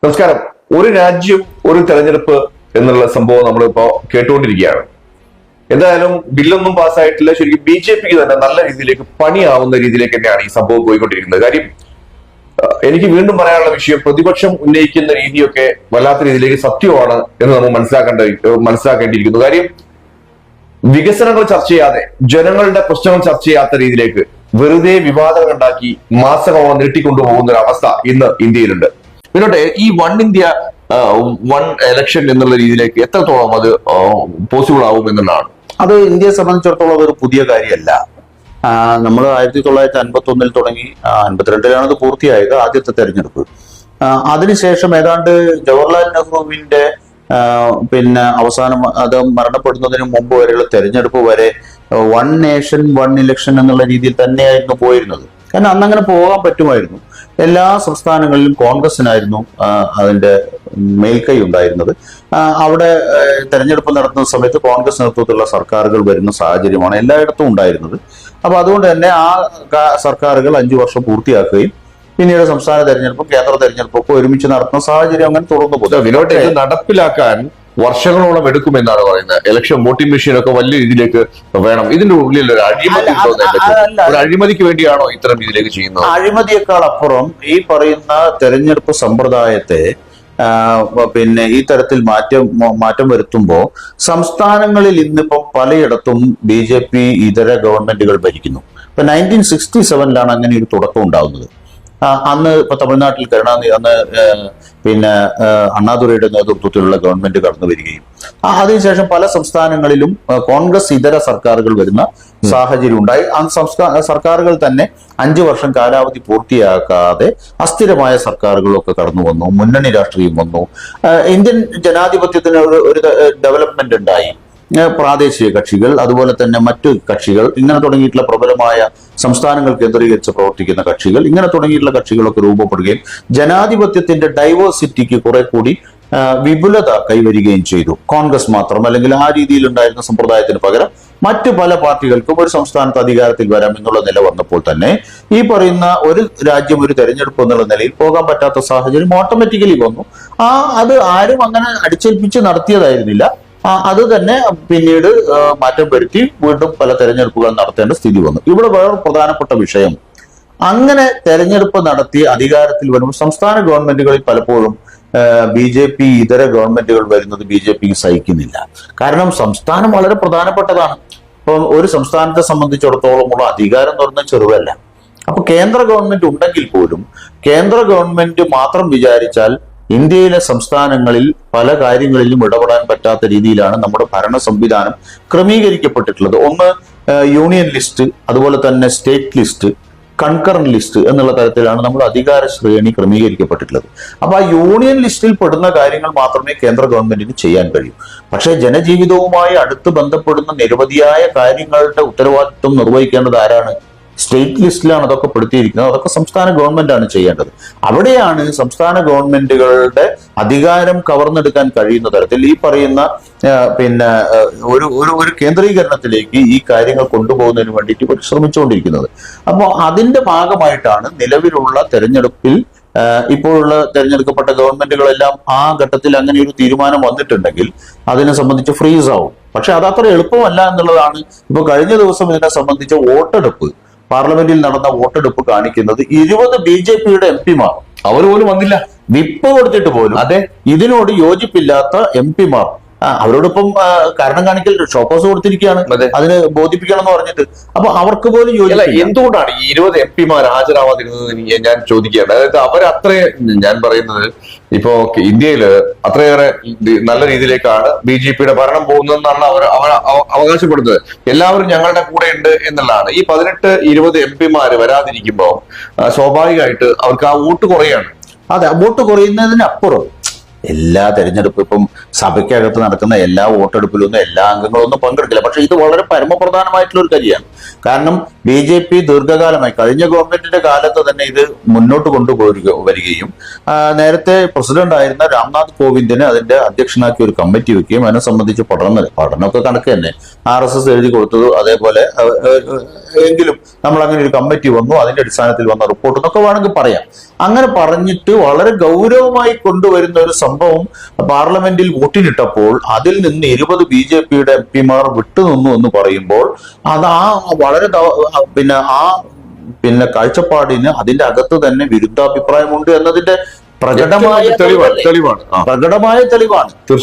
നമസ്കാരം. ഒരു രാജ്യം ഒരു തെരഞ്ഞെടുപ്പ് എന്നുള്ള സംഭവം നമ്മളിപ്പോ കേട്ടുകൊണ്ടിരിക്കുകയാണ്. എന്തായാലും ബില്ലൊന്നും പാസ്സായിട്ടില്ല. ശരിക്കും BJPക്ക് തന്നെ നല്ല രീതിയിലേക്ക് പണിയാവുന്ന രീതിയിലേക്ക് തന്നെയാണ് ഈ സംഭവം പോയിക്കൊണ്ടിരിക്കുന്നത്. കാര്യം എനിക്ക് വീണ്ടും പറയാനുള്ള വിഷയം, പ്രതിപക്ഷം ഉന്നയിക്കുന്ന രീതിയൊക്കെ വല്ലാത്ത രീതിയിലേക്ക് സത്യമാണ് എന്ന് നമ്മൾ മനസ്സിലാക്കേണ്ടിയിരിക്കുന്നു. കാര്യം വികസനങ്ങൾ ചർച്ച ചെയ്യാതെ, ജനങ്ങളുടെ പ്രശ്നങ്ങൾ ചർച്ച ചെയ്യാത്ത രീതിയിലേക്ക് വെറുതെ വിവാദങ്ങൾ ഉണ്ടാക്കി മാസങ്ങളോളം നീട്ടിക്കൊണ്ടുപോകുന്ന ഒരു അവസ്ഥ ഇന്ന് ഇന്ത്യയിലുണ്ട്. പിന്നോട്ടെ, ഈ വൺ ഇന്ത്യ വൺ എലക്ഷൻ എന്നുള്ള രീതിയിലേക്ക് എത്രത്തോളം അത് പോസിബിൾ ആവും എന്നുള്ളതാണ്. അത് ഇന്ത്യയെ സംബന്ധിച്ചിടത്തോളം അതൊരു പുതിയ കാര്യമല്ല. നമ്മൾ 1951 തുടങ്ങി 52-ലാണ് അത് പൂർത്തിയായത്, ആദ്യത്തെ തെരഞ്ഞെടുപ്പ്. അതിനുശേഷം ഏതാണ്ട് ജവഹർലാൽ നെഹ്റുവിന്റെ അവസാനം അത് മരണപ്പെടുന്നതിന് മുമ്പ് വരെയുള്ള തെരഞ്ഞെടുപ്പ് വരെ വൺ നേഷൻ വൺ ഇലക്ഷൻ എന്നുള്ള രീതിയിൽ തന്നെയായിരുന്നു പോയിരുന്നത്. കാരണം അന്നങ്ങനെ പോകാൻ പറ്റുമായിരുന്നു. എല്ലാ സംസ്ഥാനങ്ങളിലും കോൺഗ്രസിനായിരുന്നു അതിന്റെ മേൽക്കൈ ഉണ്ടായിരുന്നത്. അവിടെ തെരഞ്ഞെടുപ്പ് നടത്തുന്ന സമയത്ത് കോൺഗ്രസ് നേതൃത്വത്തിലുള്ള സർക്കാരുകൾ വരുന്ന സാഹചര്യമാണ് എല്ലായിടത്തും ഉണ്ടായിരുന്നത്. അപ്പൊ അതുകൊണ്ട് തന്നെ ആ സർക്കാരുകൾ 5 വർഷം പൂർത്തിയാക്കുകയും പിന്നീട് സംസ്ഥാന തെരഞ്ഞെടുപ്പും കേന്ദ്ര തെരഞ്ഞെടുപ്പും ഒക്കെ ഒരുമിച്ച് നടത്തുന്ന സാഹചര്യം അങ്ങനെ തുടർന്നു പോകും. വിനോദ്, ഇത് നടപ്പിലാക്കാൻ വർഷങ്ങളോളം എടുക്കുമെന്നാണ് പറയുന്നത്. ഇലക്ഷൻ വോട്ടിംഗ് മെഷീൻ ഒക്കെ വലിയ രീതിയിലേക്ക് വേണം. ഇതിന്റെ ഉള്ളിൽ ഒരു അഴിമതി, ഒരു അഴിമതിക്ക് വേണ്ടിയാണോ ഇത്തരം രീതിയിലേക്ക് ചെയ്യുന്നത്? അഴിമതിയേക്കാൾ അപ്പുറം ഈ പറയുന്ന തെരഞ്ഞെടുപ്പ് സമ്പ്രദായത്തെ ഈ തരത്തിൽ മാറ്റം വരുത്തുമ്പോൾ സംസ്ഥാനങ്ങളിൽ ഇന്നിപ്പം പലയിടത്തും BJP ഇതര ഗവൺമെന്റുകൾ ഭരിക്കുന്നു. ഇപ്പൊ 1967-ലാണ് അങ്ങനെ ഒരു തുടക്കം ഉണ്ടാകുന്നത്. അന്ന് ഇപ്പൊ തമിഴ്നാട്ടിൽ അണ്ണാദുരൈയുടെ നേതൃത്വത്തിലുള്ള ഗവൺമെന്റ് കടന്നു വരികയും അതിനുശേഷം പല സംസ്ഥാനങ്ങളിലും കോൺഗ്രസ് ഇതര സർക്കാരുകൾ വരുന്ന സാഹചര്യം ഉണ്ടായി. സർക്കാരുകൾ തന്നെ 5 വർഷം കാലാവധി പൂർത്തിയാക്കാതെ അസ്ഥിരമായ സർക്കാരുകളൊക്കെ കടന്നു വന്നു. മുന്നണി രാഷ്ട്രീയം വന്നു. ഇന്ത്യൻ ജനാധിപത്യത്തിന് ഒരു ഡെവലപ്മെന്റ് ഉണ്ടായി. പ്രാദേശിക കക്ഷികൾ, അതുപോലെ തന്നെ മറ്റു കക്ഷികൾ, ഇങ്ങനെ തുടങ്ങിയിട്ടുള്ള പ്രബലമായ സംസ്ഥാനങ്ങൾ കേന്ദ്രീകരിച്ച് പ്രവർത്തിക്കുന്ന കക്ഷികൾ, ഇങ്ങനെ തുടങ്ങിയിട്ടുള്ള കക്ഷികളൊക്കെ രൂപപ്പെടുകയും ജനാധിപത്യത്തിന്റെ ഡൈവേഴ്സിറ്റിക്ക് കുറെ കൂടി വിപുലത കൈവരികയും ചെയ്തു. കോൺഗ്രസ് മാത്രം, അല്ലെങ്കിൽ ആ രീതിയിൽ ഉണ്ടായിരുന്ന സമ്പ്രദായത്തിന് പകരം മറ്റു പല പാർട്ടികൾക്കും ഒരു സംസ്ഥാനത്ത് അധികാരത്തിൽ വരാം എന്നുള്ള നില വന്നപ്പോൾ തന്നെ ഈ പറയുന്ന ഒരു രാജ്യം ഒരു തെരഞ്ഞെടുപ്പ് എന്നുള്ള നിലയിൽ പോകാൻ പറ്റാത്ത സാഹചര്യം ഓട്ടോമാറ്റിക്കലി വന്നു. അത് ആരും അങ്ങനെ അടിച്ചേൽപ്പിച്ച് നടത്തിയതായിരുന്നില്ല. അത് തന്നെ പിന്നീട് മാറ്റം വരുത്തി വീണ്ടും പല തെരഞ്ഞെടുപ്പുകൾ നടത്തേണ്ട സ്ഥിതി വന്നു. ഇവിടെ വേറെ പ്രധാനപ്പെട്ട വിഷയം, അങ്ങനെ തെരഞ്ഞെടുപ്പ് നടത്തി അധികാരത്തിൽ വരുമ്പോൾ സംസ്ഥാന ഗവൺമെന്റുകളിൽ പലപ്പോഴും BJP ഇതര ഗവൺമെന്റുകൾ വരുന്നത് BJPക്ക് സഹിക്കുന്നില്ല. കാരണം സംസ്ഥാനം വളരെ പ്രധാനപ്പെട്ടതാണ്. ഇപ്പം ഒരു സംസ്ഥാനത്തെ സംബന്ധിച്ചിടത്തോളമുള്ള അധികാരം എന്ന് പറഞ്ഞാൽ ചെറുതല്ല. അപ്പൊ കേന്ദ്ര ഗവൺമെന്റ് ഉണ്ടെങ്കിൽ പോലും കേന്ദ്ര ഗവൺമെന്റ് മാത്രം വിചാരിച്ചാൽ ഇന്ത്യയിലെ സംസ്ഥാനങ്ങളിൽ പല കാര്യങ്ങളിലും ഇടപെടാൻ പറ്റാത്ത രീതിയിലാണ് നമ്മുടെ ഭരണ സംവിധാനം ക്രമീകരിക്കപ്പെട്ടിട്ടുള്ളത്. ഒന്ന് യൂണിയൻ ലിസ്റ്റ്, അതുപോലെ തന്നെ സ്റ്റേറ്റ് ലിസ്റ്റ്, കൺകറന്റ് ലിസ്റ്റ് എന്നുള്ള തരത്തിലാണ് നമ്മൾ അധികാര ശ്രേണി ക്രമീകരിക്കപ്പെട്ടിട്ടുള്ളത്. അപ്പൊ ആ യൂണിയൻ ലിസ്റ്റിൽ പെടുന്ന കാര്യങ്ങൾ മാത്രമേ കേന്ദ്ര ഗവൺമെന്റിന് ചെയ്യാൻ കഴിയൂ. പക്ഷേ ജനജീവിതവുമായി അടുത്ത് ബന്ധപ്പെടുന്ന നിരവധിയായ കാര്യങ്ങളുടെ ഉത്തരവാദിത്വം നിർവഹിക്കേണ്ടത് ആരാണ്? സ്റ്റേറ്റ് ലിസ്റ്റിലാണ് അതൊക്കെ പെടുത്തിയിരിക്കുന്നത്. അതൊക്കെ സംസ്ഥാന ഗവൺമെന്റ് ആണ് ചെയ്യേണ്ടത്. അവിടെയാണ് സംസ്ഥാന ഗവൺമെന്റുകളുടെ അധികാരം കവർന്നെടുക്കാൻ കഴിയുന്ന തരത്തിൽ ഈ പറയുന്ന ഒരു കേന്ദ്രീകരണത്തിലേക്ക് ഈ കാര്യങ്ങൾ കൊണ്ടുപോകുന്നതിന് വേണ്ടിയിട്ട് പരിശ്രമിച്ചുകൊണ്ടിരിക്കുന്നത്. അപ്പോൾ അതിന്റെ ഭാഗമായിട്ടാണ് നിലവിലുള്ള തെരഞ്ഞെടുപ്പിൽ ഇപ്പോഴുള്ള തെരഞ്ഞെടുക്കപ്പെട്ട ഗവൺമെന്റുകളെല്ലാം ആ ഘട്ടത്തിൽ അങ്ങനെ ഒരു തീരുമാനം വന്നിട്ടുണ്ടെങ്കിൽ അതിനെ സംബന്ധിച്ച് ഫ്രീസ് ആവും. പക്ഷെ അതത്ര എളുപ്പമല്ല എന്നുള്ളതാണ്. ഇപ്പൊ കഴിഞ്ഞ ദിവസം ഇതിനെ സംബന്ധിച്ച വോട്ടെടുപ്പ്, പാർലമെന്റിൽ നടന്ന വോട്ടെടുപ്പ് കാണിക്കുന്നത് 20 BJPയുടെ MP-മാർ അവർ പോലും വന്നില്ല. വിപ്പ് കൊടുത്തിട്ട് പോലും ഇതിനോട് യോജിപ്പില്ലാത്ത MP-മാർ അവരോടൊപ്പം കാരണം കാണിക്കൽ ഷോക്കോസ് കൊടുത്തിരിക്കുകയാണ്, അതിന് ബോധിപ്പിക്കണം എന്ന് പറഞ്ഞിട്ട്. അപ്പൊ അവർക്ക് പോലും യോജിക്കില്ല. എന്തുകൊണ്ടാണ് ഈ 20 MP-മാർ ഹാജരാവാതിരുന്നത് ഞാൻ ചോദിക്കുകയാണ്. അതായത് ഞാൻ പറയുന്നത് ഇപ്പോ ഇന്ത്യയിൽ അത്രയേറെ നല്ല രീതിയിലേക്കാണ് BJPയുടെ ഭരണം പോകുന്നതെന്നാണ് അവർ അവകാശപ്പെടുന്നത്. എല്ലാവരും ഞങ്ങളുടെ കൂടെ ഉണ്ട് എന്നുള്ളതാണ്. ഈ 18-20 MP-മാർ വരാതിരിക്കുമ്പോ സ്വാഭാവികമായിട്ട് അവർക്ക് ആ വോട്ട് കുറയാണ്. അതെ, വോട്ട് കുറയുന്നതിനപ്പുറം എല്ലാ തെരഞ്ഞെടുപ്പും ഇപ്പം സഭയ്ക്കകത്ത് നടക്കുന്ന എല്ലാ വോട്ടെടുപ്പിലൊന്നും എല്ലാ അംഗങ്ങളൊന്നും പങ്കെടുക്കില്ല. പക്ഷെ ഇത് വളരെ പരമപ്രധാനമായിട്ടുള്ള ഒരു കാര്യമാണ്. കാരണം BJP ദീർഘകാലമായി, കഴിഞ്ഞ ഗവൺമെന്റിന്റെ കാലത്ത് തന്നെ ഇത് മുന്നോട്ട് കൊണ്ടുവരികയും നേരത്തെ പ്രസിഡന്റ് ആയിരുന്ന രാംനാഥ് കോവിന്ദിനെ അതിന്റെ അധ്യക്ഷനാക്കി ഒരു കമ്മിറ്റി വെക്കുകയും അതിനെ സംബന്ധിച്ച് പഠനമൊക്കെ കണക്ക് തന്നെ RSS എഴുതി കൊടുത്തത്. അതേപോലെ എങ്കിലും നമ്മൾ അങ്ങനെ ഒരു കമ്മിറ്റി വന്നു, അതിന്റെ അടിസ്ഥാനത്തിൽ വന്ന റിപ്പോർട്ട് എന്നൊക്കെ വേണമെങ്കിൽ പറയാം. അങ്ങനെ പറഞ്ഞിട്ട് വളരെ ഗൗരവമായി കൊണ്ടുവരുന്ന ഒരു സംഭവം പാർലമെന്റിൽ വോട്ടിനിട്ടപ്പോൾ അതിൽ നിന്ന് 20 BJPയുടെ MP-മാർ വിട്ടുനിന്നു എന്ന് പറയുമ്പോൾ അത് പിന്നെ കാഴ്ചപ്പാടിന് അതിന്റെ അകത്ത് തന്നെ വിരുദ്ധാഭിപ്രായമുണ്ട് എന്നതിന്റെ പ്രകടമായ തെളിവാണ്.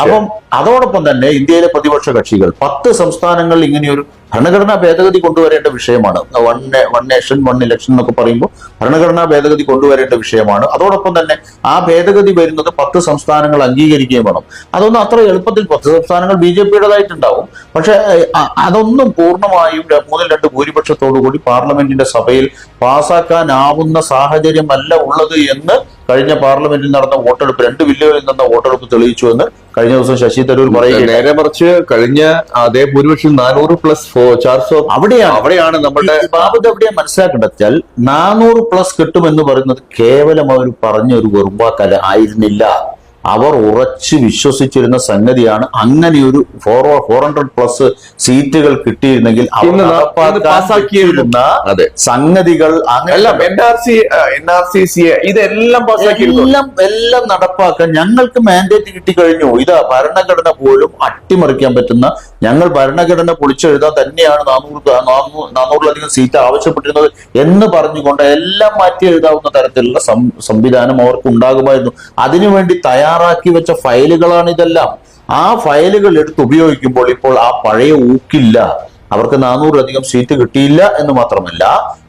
അപ്പം അതോടൊപ്പം തന്നെ ഇന്ത്യയിലെ പ്രതിപക്ഷ കക്ഷികൾ 10 സംസ്ഥാനങ്ങളിൽ ഇങ്ങനെയൊരു ഭരണഘടനാ ഭേദഗതി കൊണ്ടുവരേണ്ട വിഷയമാണ്. വൺ നേഷൻ വൺ ഇലക്ഷൻ എന്നൊക്കെ പറയുമ്പോൾ ഭരണഘടനാ ഭേദഗതി കൊണ്ടുവരേണ്ട വിഷയമാണ്. അതോടൊപ്പം തന്നെ ആ ഭേദഗതി വരുന്നത് 10 സംസ്ഥാനങ്ങൾ അംഗീകരിക്കുകയും വേണം. അതൊന്നും അത്ര എളുപ്പത്തിൽ 10 സംസ്ഥാനങ്ങൾ BJPയുടേതായിട്ടുണ്ടാവും. പക്ഷെ അതൊന്നും പൂർണ്ണമായും 3-2 ഭൂരിപക്ഷത്തോടുകൂടി പാർലമെന്റിന്റെ സഭയിൽ പാസ്സാക്കാനാവുന്ന സാഹചര്യമല്ല ഉള്ളത് എന്ന് കഴിഞ്ഞ പാർലമെന്റിൽ നടന്ന വോട്ടെടുപ്പ് 2 ബില്ലുകളിൽ നടന്ന വോട്ടെടുപ്പ് തെളിയിച്ചു എന്ന് കഴിഞ്ഞ ദിവസം ശശി തരൂർ പറയുകയാണ്. നേരെ മറിച്ച് കഴിഞ്ഞ അതേ ഭൂരിപക്ഷം 400+400 അവിടെയാണ് നമ്മുടെ ബാബു എവിടെയാ മനസ്സിലാക്കേണ്ടത് വെച്ചാൽ 400+ കിട്ടുമെന്ന് പറയുന്നത് കേവലം അവർ പറഞ്ഞ ഒരു വെറുമ്പാക്കല ആയിരുന്നില്ല. അവർ ഉറച്ചു വിശ്വസിച്ചിരുന്ന സംഗതിയാണ്. അങ്ങനെ ഒരു 400+ സീറ്റുകൾ കിട്ടിയിരുന്നെങ്കിൽ പാസാക്കിയിരുന്ന സംഗതികൾ എല്ലാം നടപ്പാക്കാൻ ഞങ്ങൾക്ക് മാൻഡേറ്റ് കിട്ടിക്കഴിഞ്ഞു. ഇതാ ഭരണഘടന പോലും അട്ടിമറിക്കാൻ പറ്റുന്ന, ഞങ്ങൾ ഭരണഘടന പൊളിച്ചെഴുതാൻ തന്നെയാണ് 400-ലധികം സീറ്റ് ആവശ്യപ്പെട്ടിരുന്നത് എന്ന് പറഞ്ഞുകൊണ്ട് എല്ലാം മാറ്റി എഴുതാവുന്ന തരത്തിലുള്ള സംവിധാനം അവർക്ക് ഉണ്ടാകുമായിരുന്നു. അതിനുവേണ്ടി തയ്യാറാക്കി വെച്ച ഫയലുകളാണ് ഇതെല്ലാം. ആ ഫയലുകൾ എടുത്ത് ഉപയോഗിക്കുമ്പോൾ ഇപ്പോൾ ആ പഴയ ഊക്കില്ല. അവർക്ക് 400-ലധികം സീറ്റ് കിട്ടിയില്ല എന്ന് മാത്രമല്ല,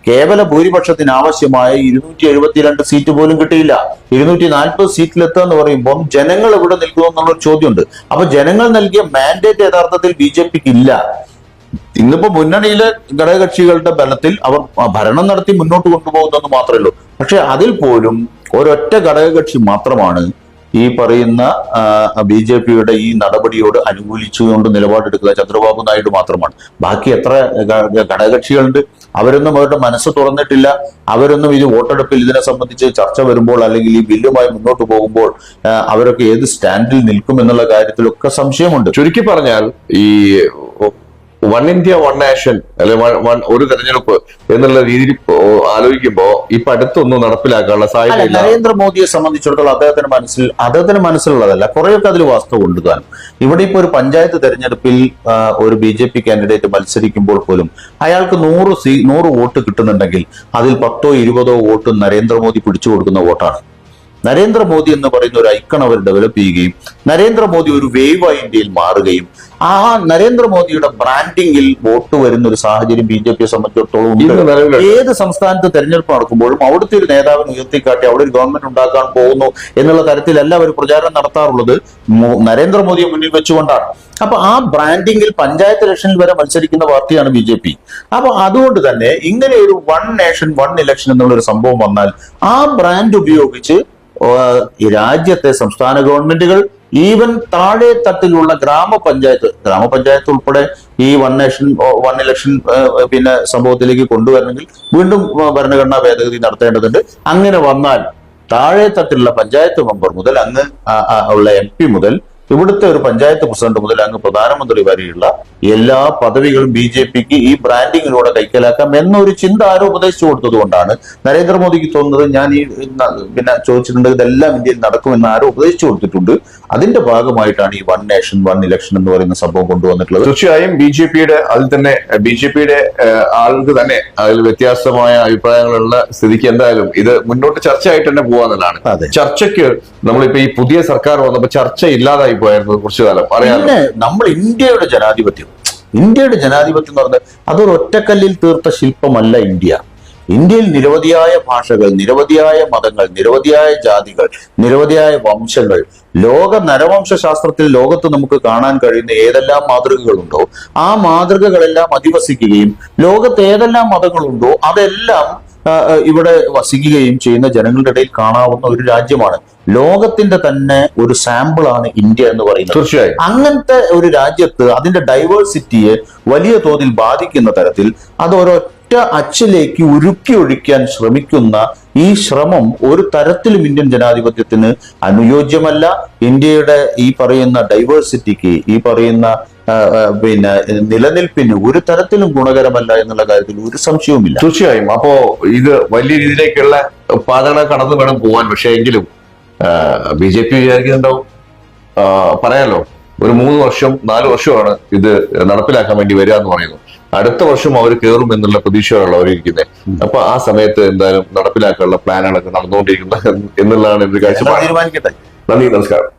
കേവല ഭൂരിപക്ഷത്തിന് ആവശ്യമായ 272 സീറ്റ് പോലും കിട്ടിയില്ല. 240 സീറ്റിലെത്തുക എന്ന് പറയുമ്പോൾ ജനങ്ങൾ എവിടെ നിൽക്കുന്നു എന്നുള്ളൊരു ചോദ്യമുണ്ട്. അപ്പൊ ജനങ്ങൾ നൽകിയ മാൻഡേറ്റ് യഥാർത്ഥത്തിൽ BJPക്ക് ഇല്ല. ഇന്നിപ്പോ മുന്നണിയിലെ ഘടകകക്ഷികളുടെ ബലത്തിൽ അവർ ഭരണം നടത്തി മുന്നോട്ട് കൊണ്ടുപോകുന്നെന്ന് മാത്രമേ ഉള്ളൂ. പക്ഷെ അതിൽ പോലും ഒരൊറ്റ ഘടകകക്ഷി മാത്രമാണ് ഈ പറയുന്ന BJPയുടെ ഈ നടപടിയോട് അനുകൂലിച്ചുകൊണ്ട് നിലപാടെടുക്കുക, ചന്ദ്രബാബു നായിഡു മാത്രമാണ്. ബാക്കി എത്ര ഘടകകക്ഷികളുണ്ട്? അവരൊന്നും അവരുടെ മനസ്സ് തുറന്നിട്ടില്ല. അവരൊന്നും ഇത് വോട്ടെടുപ്പിൽ ഇതിനെ സംബന്ധിച്ച് ചർച്ച വരുമ്പോൾ അല്ലെങ്കിൽ ഈ ബില്ലുമായി മുന്നോട്ട് പോകുമ്പോൾ അവരൊക്കെ ഏത് സ്റ്റാൻഡിൽ നിൽക്കും എന്നുള്ള കാര്യത്തിലൊക്കെ സംശയമുണ്ട്. ചുരുക്കി പറഞ്ഞാൽ ഈ വൺ ഇന്ത്യ വൺ നാഷൻ അല്ലെ ഒരു തെരഞ്ഞെടുപ്പ് എന്നുള്ള രീതിയിൽ ആലോചിക്കുമ്പോ ഇപ്പൊ അടുത്തൊന്നും നടപ്പിലാക്കാനുള്ള സാധ്യത. നരേന്ദ്രമോദിയെ സംബന്ധിച്ചിടത്തോളം അദ്ദേഹത്തിന് മനസ്സിലുള്ളതല്ല, കുറെയൊക്കെ അതിൽ വാസ്തവം ഉണ്ട്. താനും ഇവിടെ ഇപ്പൊ ഒരു പഞ്ചായത്ത് തെരഞ്ഞെടുപ്പിൽ ഒരു BJP കാൻഡിഡേറ്റ് മത്സരിക്കുമ്പോൾ പോലും അയാൾക്ക് 100 വോട്ട് കിട്ടുന്നുണ്ടെങ്കിൽ അതിൽ 10-20 വോട്ട് നരേന്ദ്രമോദി പിടിച്ചു കൊടുക്കുന്ന വോട്ടാണ്. നരേന്ദ്രമോദി എന്ന് പറയുന്ന ഒരു ഐക്കൺ അവർ ഡെവലപ്പ് ചെയ്യുകയും നരേന്ദ്രമോദി ഒരു വേവായി ഇന്ത്യയിൽ മാറുകയും ആ നരേന്ദ്രമോദിയുടെ ബ്രാൻഡിങ്ങിൽ വോട്ട് വരുന്ന ഒരു സാഹചര്യം BJPയെ സംബന്ധിച്ചിടത്തോളം ഉണ്ട്. ഏത് സംസ്ഥാനത്ത് തെരഞ്ഞെടുപ്പ് നടക്കുമ്പോഴും അവിടുത്തെ ഒരു നേതാവിനെ ഉയർത്തിക്കാട്ടി അവിടെ ഒരു ഗവൺമെന്റ് ഉണ്ടാക്കാൻ പോകുന്നു എന്നുള്ള തരത്തിലല്ല അവർ പ്രചാരണം നടത്താറുള്ളത്. നരേന്ദ്രമോദിയെ മുന്നിൽ വെച്ചുകൊണ്ടാണ്. അപ്പൊ ആ ബ്രാൻഡിങ്ങിൽ പഞ്ചായത്ത് ഇലക്ഷനിൽ വരെ മത്സരിക്കുന്ന പാർട്ടിയാണ് BJP. അപ്പൊ അതുകൊണ്ട് തന്നെ ഇങ്ങനെ ഒരു വൺ നേഷൻ വൺ ഇലക്ഷൻ എന്നുള്ളൊരു സംഭവം വന്നാൽ ആ ബ്രാൻഡ് ഉപയോഗിച്ച് ഈ രാജ്യത്തെ സംസ്ഥാന ഗവൺമെന്റുകൾ ഈവൻ താഴെ തട്ടിലുള്ള ഗ്രാമപഞ്ചായത്ത് ഉൾപ്പെടെ ഈ വൺ നേഷൻ വൺ ഇലക്ഷൻ പിന്നെ സംഭവത്തിലേക്ക് കൊണ്ടുവരണമെങ്കിൽ വീണ്ടും ഭരണഘടനാ ഭേദഗതി നടത്തേണ്ടതുണ്ട്. അങ്ങനെ വന്നാൽ താഴെ തട്ടിലുള്ള പഞ്ചായത്ത് മെമ്പർ മുതൽ അങ്ങ് ഉള്ള MP മുതൽ ഇവിടുത്തെ ഒരു പഞ്ചായത്ത് പ്രസിഡന്റ് മുതൽ അങ്ങ് പ്രധാനമന്ത്രി വരെയുള്ള എല്ലാ പദവികളും BJPക്ക് ഈ ബ്രാൻഡിങ്ങിലൂടെ കൈക്കലാക്കാം എന്നൊരു ചിന്ത ആരോ ഉപദേശിച്ചു കൊടുത്തത് കൊണ്ടാണ് നരേന്ദ്രമോദിക്ക് തോന്നുന്നത്. ഞാൻ ഈ പിന്നെ ചോദിച്ചിട്ടുണ്ട് ഇതെല്ലാം ഇന്ത്യയിൽ നടക്കുമെന്ന് ആരോ ഉപദേശിച്ചു കൊടുത്തിട്ടുണ്ട്. അതിന്റെ ഭാഗമായിട്ടാണ് ഈ വൺ നേഷൻ വൺ ഇലക്ഷൻ എന്ന് പറയുന്ന സംഭവം കൊണ്ടുവന്നിട്ടുള്ളത്. തീർച്ചയായും BJPയുടെ ആൾക്ക് തന്നെ അതിൽ വ്യത്യാസമായ അഭിപ്രായങ്ങളുള്ള സ്ഥിതിക്ക് എന്തായാലും ഇത് മുന്നോട്ട് ചർച്ചയായിട്ട് തന്നെ പോവാന്നുള്ളതാണ്. ചർച്ചയ്ക്ക് നമ്മളിപ്പോ ഈ പുതിയ സർക്കാർ വന്നപ്പോ ചർച്ച ഇല്ലാതായി പോയായിരുന്നു കുറച്ചു കാലം. പിന്നെ നമ്മൾ ഇന്ത്യയുടെ ജനാധിപത്യം എന്ന് പറഞ്ഞാൽ അതൊരു ഒറ്റക്കല്ലിൽ തീർത്ത ശില്പമല്ല ഇന്ത്യയിൽ നിരവധിയായ ഭാഷകൾ, നിരവധിയായ മതങ്ങൾ, നിരവധിയായ ജാതികൾ, നിരവധിയായ വംശങ്ങൾ, ലോക നരവംശ ശാസ്ത്രത്തിൽ ലോകത്ത് നമുക്ക് കാണാൻ കഴിയുന്ന ഏതെല്ലാം മാതൃകകളുണ്ടോ ആ മാതൃകകളെല്ലാം അധിവസിക്കുകയും ലോകത്ത് ഏതെല്ലാം മതങ്ങളുണ്ടോ അതെല്ലാം ഇവിടെ വസിക്കുകയും ചെയ്യുന്ന ജനങ്ങളുടെ ഇടയിൽ കാണാവുന്ന ഒരു രാജ്യമാണ്. ലോകത്തിന്റെ തന്നെ ഒരു സാമ്പിളാണ് ഇന്ത്യ എന്ന് പറയുന്നത്. തീർച്ചയായും അങ്ങനത്തെ ഒരു രാജ്യത്ത് അതിന്റെ ഡൈവേഴ്സിറ്റിയെ വലിയ തോതിൽ ബാധിക്കുന്ന തരത്തിൽ അത് ഒരൊറ്റ അച്ചിലേക്ക് ഉരുക്കി ഒഴിക്കാൻ ശ്രമിക്കുന്ന ഈ ശ്രമം ഒരു തരത്തിലും ഇന്ത്യൻ ജനാധിപത്യത്തിന് അനുയോജ്യമല്ല. ഇന്ത്യയുടെ ഈ പറയുന്ന ഡൈവേഴ്സിറ്റിക്ക്, ഈ പറയുന്ന പിന്നെ നിലനിൽപ്പിന് ഒരു തരത്തിലും ഗുണകരമല്ല എന്നുള്ള കാര്യത്തിൽ ഒരു സംശയവുമില്ല. തീർച്ചയായും. അപ്പോ ഇത് വലിയ രീതിയിലേക്കുള്ള പാതകളെ കടന്നു വേണം പോവാൻ. പക്ഷേ എങ്കിലും BJP വിചാരിക്കുന്നുണ്ടാവും, പറയാലോ, ഒരു 3 വർഷം 4 വർഷമാണ് ഇത് നടപ്പിലാക്കാൻ വേണ്ടി വരിക എന്ന് പറയുന്നു. അടുത്ത വർഷം അവർ കയറും എന്നുള്ള പ്രതീക്ഷയുള്ള അവരിയ്ക്കുന്നത്. അപ്പൊ ആ സമയത്ത് എന്തായാലും നടപ്പിലാക്കാനുള്ള പ്ലാനുകളൊക്കെ നടന്നുകൊണ്ടിരിക്കുന്ന എന്നുള്ളതാണ് എന്റെ കാഴ്ചപ്പാട്. തീരുമാനിക്കട്ടെ. നന്ദി, നമസ്കാരം.